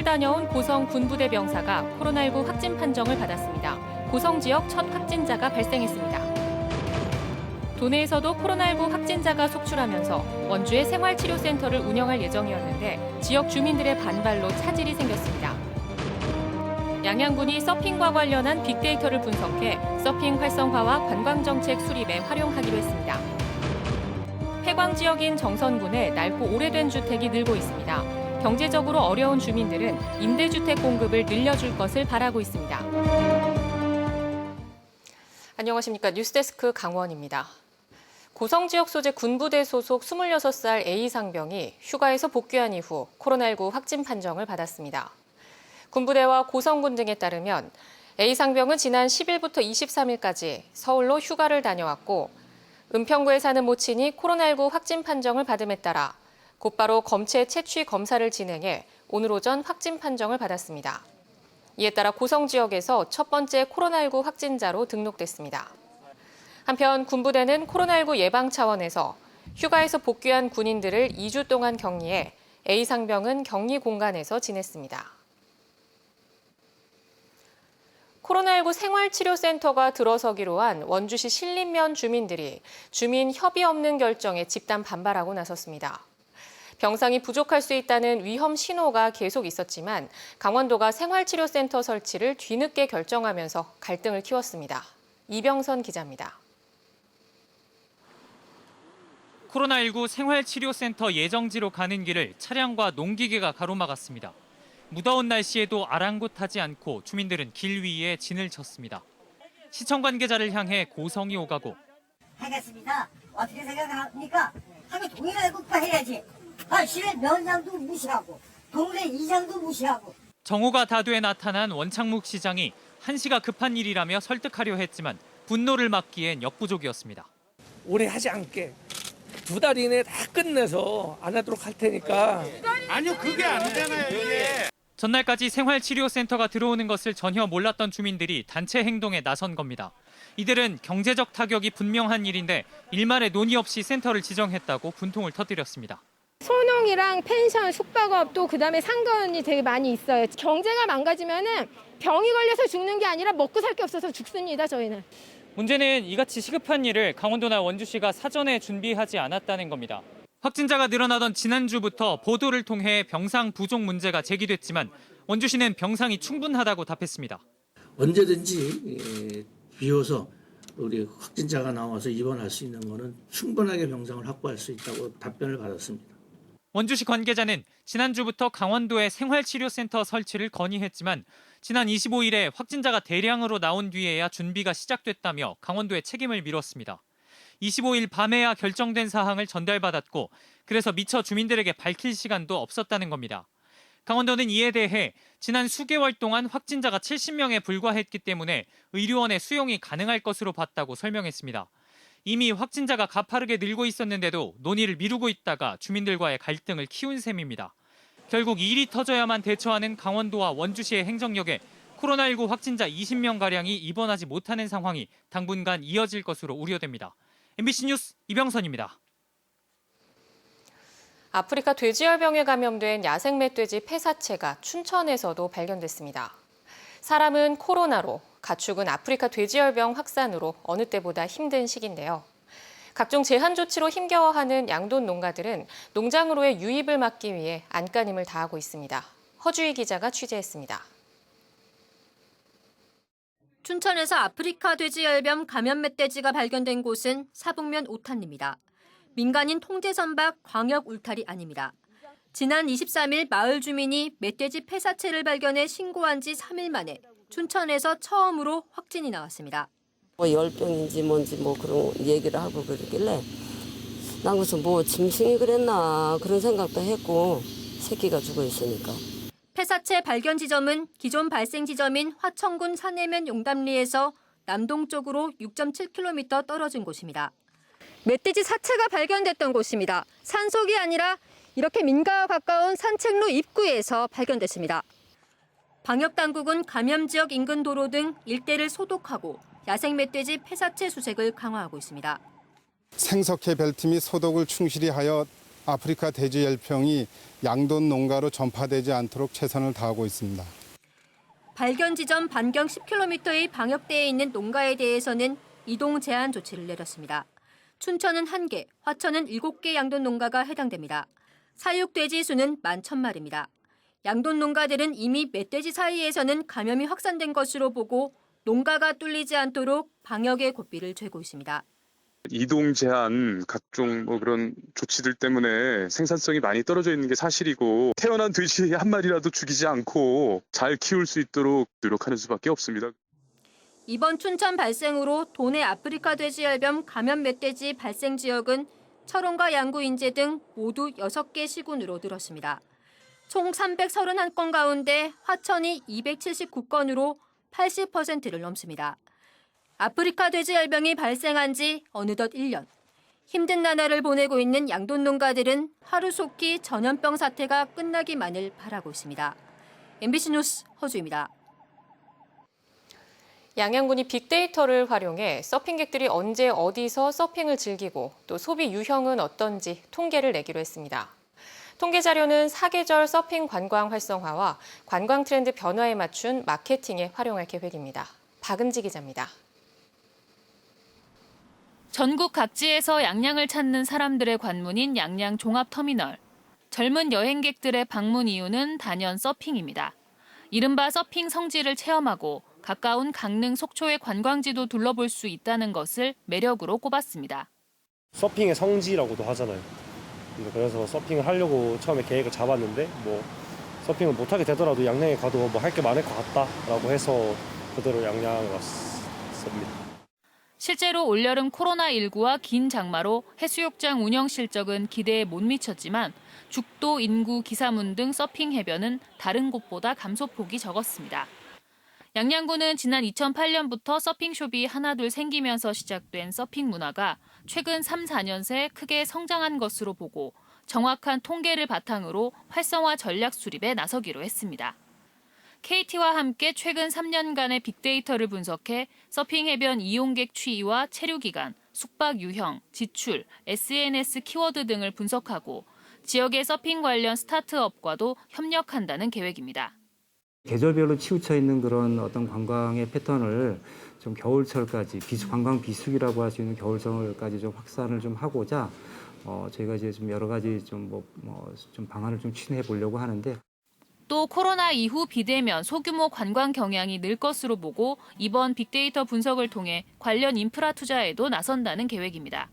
다녀온 고성 군부대 병사가 코로나19 확진 판정을 받았습니다. 고성 지역 첫 확진자가 발생했습니다. 도내에서도 코로나19 확진자가 속출하면서 원주의 생활치료센터를 운영할 예정이었는데 지역 주민들의 반발로 차질이 생겼습니다. 양양군이 서핑과 관련한 빅데이터를 분석해 서핑 활성화와 관광정책 수립에 활용하기로 했습니다. 폐광 지역인 정선군에 낡고 오래된 주택이 늘고 있습니다. 경제적으로 어려운 주민들은 임대주택 공급을 늘려줄 것을 바라고 있습니다. 안녕하십니까. 뉴스데스크 강원입니다. 고성 지역 소재 군부대 소속 26살 A 상병이 휴가에서 복귀한 이후 코로나19 확진 판정을 받았습니다. 군부대와 고성군 등에 따르면 A 상병은 지난 10일부터 23일까지 서울로 휴가를 다녀왔고 은평구에 사는 모친이 코로나19 확진 판정을 받음에 따라 곧바로 검체 채취 검사를 진행해 오늘 오전 확진 판정을 받았습니다. 이에 따라 고성 지역에서 첫 번째 코로나19 확진자로 등록됐습니다. 한편 군부대는 코로나19 예방 차원에서 휴가에서 복귀한 군인들을 2주 동안 격리해 A 상병은 격리 공간에서 지냈습니다. 코로나19 생활치료센터가 들어서기로 한 원주시 신림면 주민들이 주민 협의 없는 결정에 집단 반발하고 나섰습니다. 병상이 부족할 수 있다는 위험 신호가 계속 있었지만 강원도가 생활치료센터 설치를 뒤늦게 결정하면서 갈등을 키웠습니다. 이병선 기자입니다. 코로나19 생활치료센터 예정지로 가는 길을 차량과 농기계가 가로막았습니다. 무더운 날씨에도 아랑곳하지 않고 주민들은 길 위에 진을 쳤습니다. 시청 관계자를 향해 고성이 오가고 하겠습니다. 어떻게 생각합니까? 하루 종일 해야지. 시내 면장도 무시하고 동네 이장도 무시하고. 정오가 다돼 나타난 원창묵 시장이 한시가 급한 일이라며 설득하려 했지만 분노를 막기엔 역부족이었습니다. 오래 하지 않게 2달 이내에 다 끝내서 안 하도록 할 테니까. 아니요, 그게 아니잖아요, 이게. 전날까지 생활치료센터가 들어오는 것을 전혀 몰랐던 주민들이 단체 행동에 나선 겁니다. 이들은 경제적 타격이 분명한 일인데 일말의 논의 없이 센터를 지정했다고 분통을 터뜨렸습니다. 소농이랑 펜션, 숙박업도 그다음에 상권이 되게 많이 있어요. 경제가 망가지면은 병이 걸려서 죽는 게 아니라 먹고 살 게 없어서 죽습니다, 저희는. 문제는 이같이 시급한 일을 강원도나 원주시가 사전에 준비하지 않았다는 겁니다. 확진자가 늘어나던 지난주부터 보도를 통해 병상 부족 문제가 제기됐지만 원주시는 병상이 충분하다고 답했습니다. 언제든지 비워서 우리 확진자가 나와서 입원할 수 있는 거는 충분하게 병상을 확보할 수 있다고 답변을 받았습니다. 원주시 관계자는 지난주부터 강원도에 생활치료센터 설치를 건의했지만 지난 25일에 확진자가 대량으로 나온 뒤에야 준비가 시작됐다며 강원도에 책임을 미뤘습니다. 25일 밤에야 결정된 사항을 전달받았고 그래서 미처 주민들에게 밝힐 시간도 없었다는 겁니다. 강원도는 이에 대해 지난 수개월 동안 확진자가 70명에 불과했기 때문에 의료원의 수용이 가능할 것으로 봤다고 설명했습니다. 이미 확진자가 가파르게 늘고 있었는데도 논의를 미루고 있다가 주민들과의 갈등을 키운 셈입니다. 결국 일이 터져야만 대처하는 강원도와 원주시의 행정력에 코로나19 확진자 20명가량이 입원하지 못하는 상황이 당분간 이어질 것으로 우려됩니다. MBC 뉴스 이병선입니다. 아프리카 돼지열병에 감염된 야생 멧돼지 폐사체가 춘천에서도 발견됐습니다. 사람은 코로나로, 가축은 아프리카 돼지열병 확산으로 어느 때보다 힘든 시기인데요. 각종 제한 조치로 힘겨워하는 양돈 농가들은 농장으로의 유입을 막기 위해 안간힘을 다하고 있습니다. 허주희 기자가 취재했습니다. 춘천에서 아프리카 돼지열병 감염 멧돼지가 발견된 곳은 사북면 오탄입니다. 민간인 통제 선박 광역 울타리 안입니다. 지난 23일 마을 주민이 멧돼지 폐사체를 발견해 신고한 지 3일 만에 춘천에서 처음으로 확진이 나왔습니다. 열병인지 뭔지 그런 얘기를 하고 그러길래 난 무슨 짐승이 그랬나 그런 생각도 했고 새끼가 죽어 있으니까. 폐사체 발견 지점은 기존 발생 지점인 화천군 산해면 용담리에서 남동쪽으로 6.7km 떨어진 곳입니다. 멧돼지 사체가 발견됐던 곳입니다. 산속이 아니라 이렇게 민가와 가까운 산책로 입구에서 발견됐습니다. 방역당국은 감염 지역 인근 도로 등 일대를 소독하고 야생 멧돼지 폐사체 수색을 강화하고 있습니다. 생석회 별팀이 소독을 충실히 하여 아프리카 돼지열병이 양돈 농가로 전파되지 않도록 최선을 다하고 있습니다. 발견 지점 반경 10km의 방역대에 있는 농가에 대해서는 이동 제한 조치를 내렸습니다. 춘천은 1개, 화천은 7개 양돈 농가가 해당됩니다. 사육돼지 수는 11,000마리입니다. 양돈 농가들은 이미 멧돼지 사이에서는 감염이 확산된 것으로 보고 농가가 뚫리지 않도록 방역의 고삐를 쥐고 있습니다. 이동 제한, 각종 그런 조치들 때문에 생산성이 많이 떨어져 있는 게 사실이고 태어난 돼지 한 마리라도 죽이지 않고 잘 키울 수 있도록 노력하는 수밖에 없습니다. 이번 춘천 발생으로 도내 아프리카 돼지열병 감염 멧돼지 발생 지역은 철원과 양구, 인제 등 모두 6개 시군으로 늘었습니다. 총 331건 가운데 화천이 279건으로 80%를 넘습니다. 아프리카 돼지열병이 발생한 지 어느덧 1년. 힘든 나날을 보내고 있는 양돈 농가들은 하루속히 전염병 사태가 끝나기만을 바라고 있습니다. MBC 뉴스 허주입니다. 양양군이 빅데이터를 활용해 서핑객들이 언제 어디서 서핑을 즐기고 또 소비 유형은 어떤지 통계를 내기로 했습니다. 통계 자료는 사계절 서핑 관광 활성화와 관광 트렌드 변화에 맞춘 마케팅에 활용할 계획입니다. 박은지 기자입니다. 전국 각지에서 양양을 찾는 사람들의 관문인 양양 종합터미널. 젊은 여행객들의 방문 이유는 단연 서핑입니다. 이른바 서핑 성지를 체험하고 가까운 강릉, 속초의 관광지도 둘러볼 수 있다는 것을 매력으로 꼽았습니다. 서핑의 성지라고도 하잖아요. 그래서 서핑을 하려고 처음에 계획을 잡았는데 서핑을 못하게 되더라도 양양에 가도 할 게 많을 것 같다라고 해서 그대로 양양을 왔습니다. 실제로 올여름 코로나19와 긴 장마로 해수욕장 운영 실적은 기대에 못 미쳤지만 죽도, 인구, 기사문 등 서핑 해변은 다른 곳보다 감소폭이 적었습니다. 양양군은 지난 2008년부터 서핑숍이 하나둘 생기면서 시작된 서핑 문화가 최근 3, 4년 새 크게 성장한 것으로 보고 정확한 통계를 바탕으로 활성화 전략 수립에 나서기로 했습니다. KT와 함께 최근 3년간의 빅데이터를 분석해 서핑 해변 이용객 추이와 체류 기간, 숙박 유형, 지출, SNS 키워드 등을 분석하고 지역의 서핑 관련 스타트업과도 협력한다는 계획입니다. 계절별로 치우쳐 있는 그런 어떤 관광의 패턴을 좀 겨울철까지 관광 비수기라고 할 수 있는 겨울철까지 좀 확산을 좀 하고자 저희가 이제 좀 여러 가지 좀 방안을 좀 추진해 보려고 하는데. 또 코로나 이후 비대면 소규모 관광 경향이 늘 것으로 보고 이번 빅데이터 분석을 통해 관련 인프라 투자에도 나선다는 계획입니다.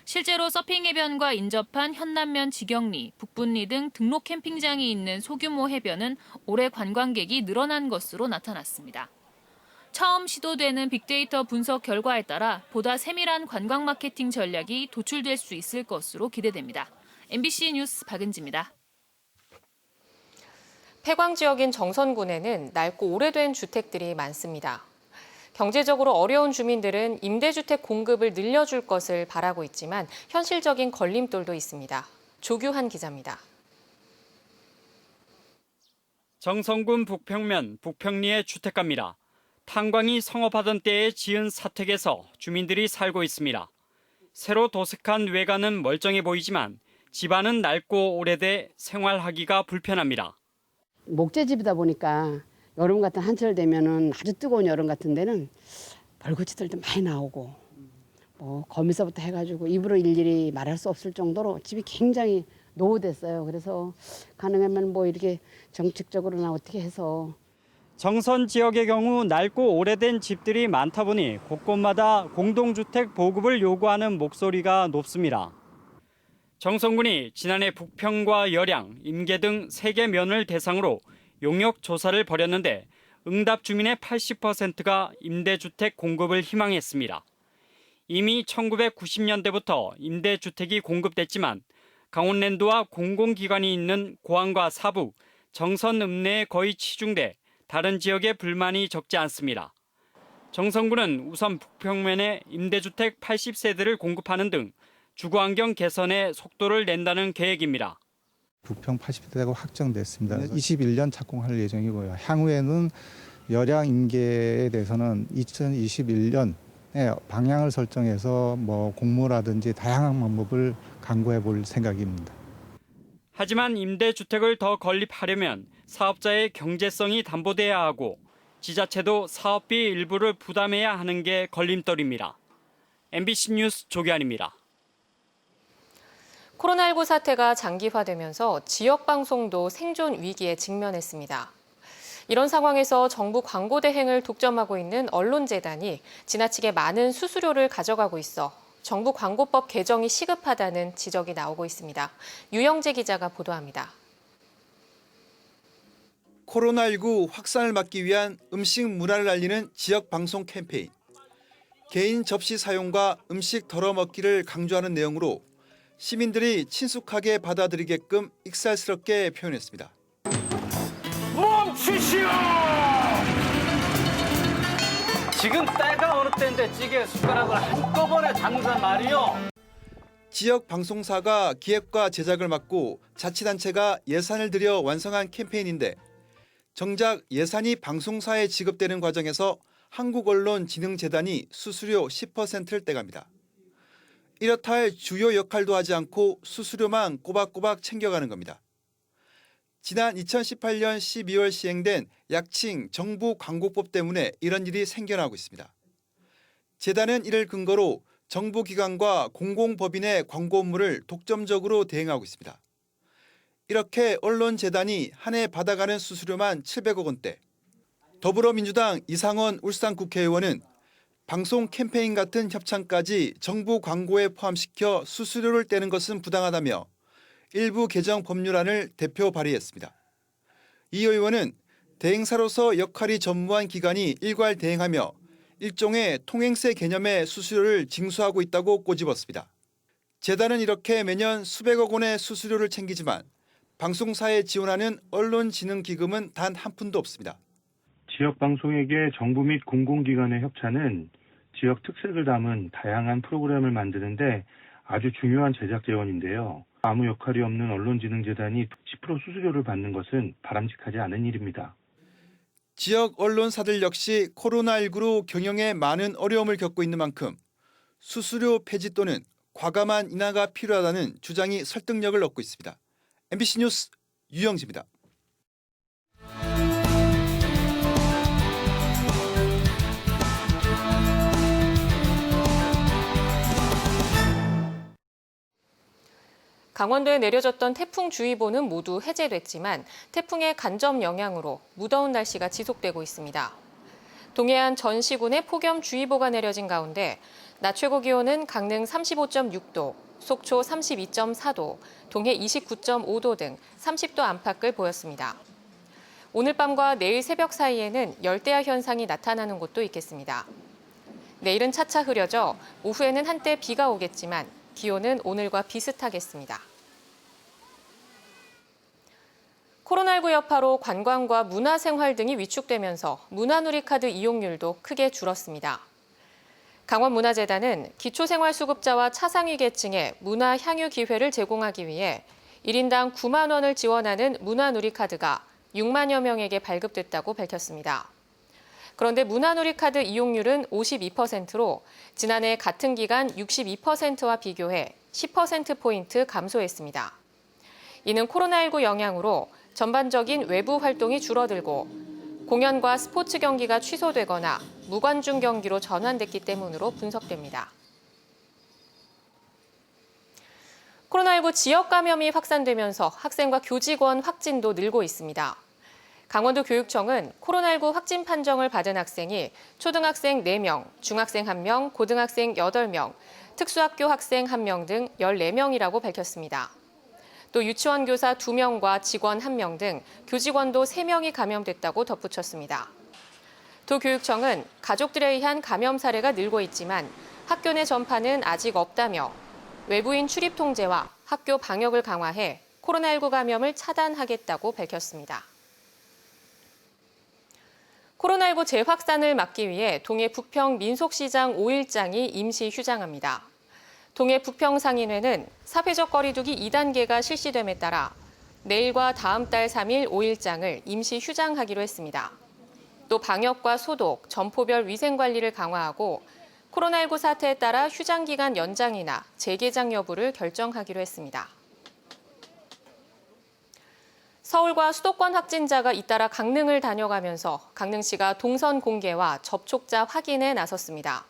실제로 서핑 해변과 인접한 현남면 지경리, 북분리 등 등록 캠핑장이 있는 소규모 해변은 올해 관광객이 늘어난 것으로 나타났습니다. 처음 시도되는 빅데이터 분석 결과에 따라 보다 세밀한 관광 마케팅 전략이 도출될 수 있을 것으로 기대됩니다. MBC 뉴스 박은지입니다. 폐광 지역인 정선군에는 낡고 오래된 주택들이 많습니다. 경제적으로 어려운 주민들은 임대주택 공급을 늘려줄 것을 바라고 있지만 현실적인 걸림돌도 있습니다. 조규환 기자입니다. 정선군 북평면 북평리의 주택가입니다. 탄광이 성업하던 때에 지은 사택에서 주민들이 살고 있습니다. 새로 도색한 외관은 멀쩡해 보이지만 집안은 낡고 오래돼 생활하기가 불편합니다. 목재집이다 보니까 여름 같은 한철 되면은 아주 뜨거운 여름 같은 데는 벌거치들도 많이 나오고 거미서부터 해가지고 입으로 일일이 말할 수 없을 정도로 집이 굉장히 노후됐어요. 그래서 가능하면 이렇게 정책적으로나 어떻게 해서. 정선 지역의 경우 낡고 오래된 집들이 많다 보니 곳곳마다 공동주택 보급을 요구하는 목소리가 높습니다. 정선군이 지난해 북평과 열양, 임계 등 3개 면을 대상으로 용역 조사를 벌였는데 응답 주민의 80%가 임대주택 공급을 희망했습니다. 이미 1990년대부터 임대주택이 공급됐지만 강원랜드와 공공기관이 있는 고항과 사북, 정선 읍내에 거의 치중돼 다른 지역에 불만이 적지 않습니다. 정선군은 우선 북평면에 임대주택 80세대를 공급하는 등 주거환경 개선에 속도를 낸다는 계획입니다. 북평 80대가 확정됐습니다. 21년 착공할 예정이고요. 향후에는 열양 임계에 대해서는 2021년에 방향을 설정해서 공모라든지 다양한 방법을 강구해 볼 생각입니다. 하지만 임대주택을 더 건립하려면 사업자의 경제성이 담보돼야 하고 지자체도 사업비 일부를 부담해야 하는 게 걸림돌입니다. MBC 뉴스 조기환입니다. 코로나19 사태가 장기화되면서 지역 방송도 생존 위기에 직면했습니다. 이런 상황에서 정부 광고 대행을 독점하고 있는 언론재단이 지나치게 많은 수수료를 가져가고 있어 정부 광고법 개정이 시급하다는 지적이 나오고 있습니다. 유영재 기자가 보도합니다. 코로나19 확산을 막기 위한 음식 문화를 알리는 지역 방송 캠페인. 개인 접시 사용과 음식 덜어 먹기를 강조하는 내용으로 시민들이 친숙하게 받아들이게끔 익살스럽게 표현했습니다. 멈추시오! 지금 때가 어느 때인데 찌개에 숟가락을 한꺼번에 담는단 말이요. 지역 방송사가 기획과 제작을 맡고 자치단체가 예산을 들여 완성한 캠페인인데 정작 예산이 방송사에 지급되는 과정에서 한국언론진흥재단이 수수료 10%를 떼갑니다. 이렇다 할 주요 역할도 하지 않고 수수료만 꼬박꼬박 챙겨가는 겁니다. 지난 2018년 12월 시행된 약칭 정부 광고법 때문에 이런 일이 생겨나고 있습니다. 재단은 이를 근거로 정부 기관과 공공법인의 광고 업무를 독점적으로 대행하고 있습니다. 이렇게 언론재단이 한 해 받아가는 수수료만 700억 원대. 더불어민주당 이상원 울산국회의원은 방송 캠페인 같은 협찬까지 정부 광고에 포함시켜 수수료를 떼는 것은 부당하다며 일부 개정 법률안을 대표 발의했습니다. 이 의원은 대행사로서 역할이 전무한 기관이 일괄 대행하며 일종의 통행세 개념의 수수료를 징수하고 있다고 꼬집었습니다. 재단은 이렇게 매년 수백억 원의 수수료를 챙기지만 방송사에 지원하는 언론진흥기금은 단 한 푼도 없습니다. 지역 방송에게 정부 및 공공기관의 협찬은 지역 특색을 담은 다양한 프로그램을 만드는데 아주 중요한 제작 재원인데요. 아무 역할이 없는 언론진흥재단이 10% 수수료를 받는 것은 바람직하지 않은 일입니다. 지역 언론사들 역시 코로나19로 경영에 많은 어려움을 겪고 있는 만큼 수수료 폐지 또는 과감한 인하가 필요하다는 주장이 설득력을 얻고 있습니다. MBC 뉴스 유영지입니다. 강원도에 내려졌던 태풍주의보는 모두 해제됐지만 태풍의 간접 영향으로 무더운 날씨가 지속되고 있습니다. 동해안 전시군에 폭염주의보가 내려진 가운데 낮 최고 기온은 강릉 35.6도, 속초 32.4도, 동해 29.5도 등 30도 안팎을 보였습니다. 오늘 밤과 내일 새벽 사이에는 열대야 현상이 나타나는 곳도 있겠습니다. 내일은 차차 흐려져 오후에는 한때 비가 오겠지만 기온은 오늘과 비슷하겠습니다. 코로나19 여파로 관광과 문화생활 등이 위축되면서 문화누리카드 이용률도 크게 줄었습니다. 강원문화재단은 기초생활수급자와 차상위 계층에 문화 향유 기회를 제공하기 위해 1인당 9만 원을 지원하는 문화누리카드가 6만여 명에게 발급됐다고 밝혔습니다. 그런데 문화누리카드 이용률은 52%로 지난해 같은 기간 62%와 비교해 10%포인트 감소했습니다. 이는 코로나19 영향으로 전반적인 외부 활동이 줄어들고 공연과 스포츠 경기가 취소되거나 무관중 경기로 전환됐기 때문으로 분석됩니다. 코로나19 지역 감염이 확산되면서 학생과 교직원 확진도 늘고 있습니다. 강원도 교육청은 코로나19 확진 판정을 받은 학생이 초등학생 4명, 중학생 1명, 고등학생 8명, 특수학교 학생 1명 등 14명이라고 밝혔습니다. 또 유치원 교사 2명과 직원 1명 등 교직원도 3명이 감염됐다고 덧붙였습니다. 도교육청은 가족들에 의한 감염 사례가 늘고 있지만 학교 내 전파는 아직 없다며 외부인 출입 통제와 학교 방역을 강화해 코로나19 감염을 차단하겠다고 밝혔습니다. 코로나19 재확산을 막기 위해 동해 부평 민속시장 5일장이 임시 휴장합니다. 동해 부평상인회는 사회적 거리두기 2단계가 실시됨에 따라 내일과 다음 달 3일 5일장을 임시 휴장하기로 했습니다. 또 방역과 소독, 점포별 위생관리를 강화하고 코로나19 사태에 따라 휴장 기간 연장이나 재개장 여부를 결정하기로 했습니다. 서울과 수도권 확진자가 잇따라 강릉을 다녀가면서 강릉시가 동선 공개와 접촉자 확인에 나섰습니다.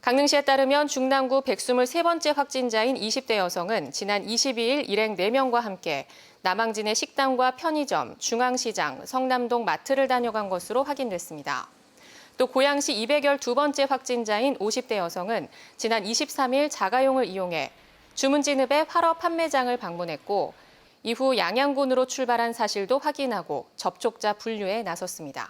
강릉시에 따르면 중랑구 123번째 확진자인 20대 여성은 지난 22일 일행 4명과 함께 남항진의 식당과 편의점, 중앙시장, 성남동 마트를 다녀간 것으로 확인됐습니다. 또 고양시 212번째 확진자인 50대 여성은 지난 23일 자가용을 이용해 주문진읍의 활어 판매장을 방문했고 이후 양양군으로 출발한 사실도 확인하고 접촉자 분류에 나섰습니다.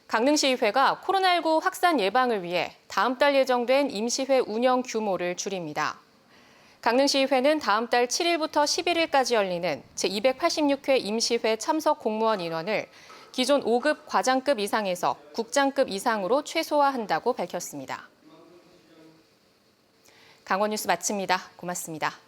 강릉시의회가 코로나19 확산 예방을 위해 다음 달 예정된 임시회 운영 규모를 줄입니다. 강릉시의회는 다음 달 7일부터 11일까지 열리는 제286회 임시회 참석 공무원 인원을 기존 5급 과장급 이상에서 국장급 이상으로 최소화한다고 밝혔습니다. 강원 뉴스 마칩니다. 고맙습니다.